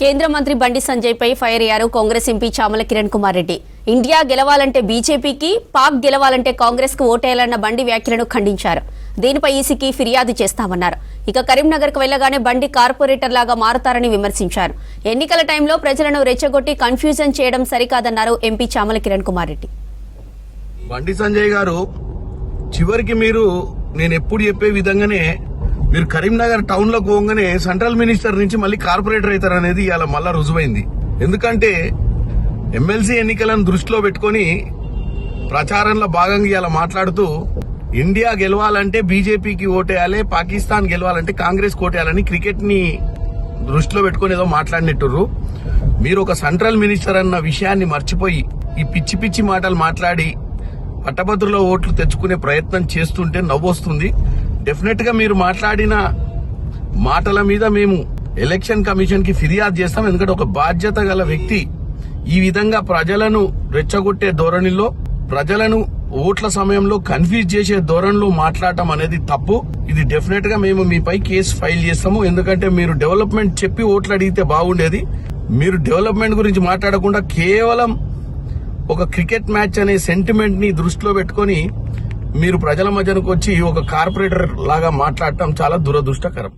కేంద్ర మంత్రి బండి సంజయ్ పై ఫైర్ అయ్యారు కాంగ్రెస్ ఎంపీ చామల కిరణ్ కుమార్ రెడ్డి. ఇండియా గెలవాలంటే బీజేపీకి, పాక్ గెలవాలంటే కాంగ్రెస్ కు ఓటేయాలన్న బండి వ్యాఖ్యలను ఖండించారు. దీనిపై ఈసీకి ఫిర్యాదు చేస్తామన్నారు. ఇక కరీంనగర్ కు వెళ్లగానే బండి కార్పొరేటర్ లాగా మారుతారని విమర్శించారు. ఎన్నికల టైంలో ప్రజలను రెచ్చగొట్టి కన్ఫ్యూజన్ చేయడం సరికాదన్నారు ఎంపీ చామల కిరణ్ కుమార్ రెడ్డి. బండి సంజయ్ గారు చివరికి మీరు నేను ఎప్పుడు చెప్పే విధంగానే మీరు కరీంనగర్ టౌన్ లో పోగానే సెంట్రల్ మినిస్టర్ నుంచి మళ్ళీ కార్పొరేటర్ అవుతారు అనేది ఇవాళ మళ్ళా రుజువైంది. ఎందుకంటే ఎమ్మెల్సీ ఎన్నికలను దృష్టిలో పెట్టుకుని ప్రచారంలో భాగంగా ఇవాళ మాట్లాడుతూ ఇండియా గెలవాలంటే బీజేపీకి ఓటేయాలి, పాకిస్తాన్ గెలవాలంటే కాంగ్రెస్ ఓటేయాలని క్రికెట్ ని దృష్టిలో పెట్టుకుని ఏదో మాట్లాడినట్టుర్రు. మీరు ఒక సెంట్రల్ మినిస్టర్ అన్న విషయాన్ని మర్చిపోయి ఈ పిచ్చి పిచ్చి మాటలు మాట్లాడి పట్టభద్రుల ఓట్లు తెచ్చుకునే ప్రయత్నం చేస్తుంటే నవ్వొస్తుంది. డెఫినెట్ గా మీరు మాట్లాడిన మాటల మీద మేము ఎలక్షన్ కమిషన్ కి ఫిర్యాదు చేస్తాం. ఎందుకంటే ఒక బాధ్యత గల వ్యక్తి ఈ విధంగా ప్రజలను రెచ్చగొట్టే ధోరణిలో, ప్రజలను ఓట్ల సమయంలో కన్ఫ్యూజ్ చేసే ధోరణిలో మాట్లాడటం అనేది తప్పు. ఇది డెఫినెట్ గా మేము మీపై కేసు ఫైల్ చేస్తాము. ఎందుకంటే మీరు డెవలప్మెంట్ చెప్పి ఓట్లు అడిగితే బాగుండేది. మీరు డెవలప్మెంట్ గురించి మాట్లాడకుండా కేవలం ఒక క్రికెట్ మ్యాచ్ అనే సెంటిమెంట్ ని దృష్టిలో పెట్టుకుని మీరు ప్రజల మధ్యకు వచ్చి ఒక కార్పొరేటర్ లాగా మాట్లాడటం చాలా దురదృష్టకరం.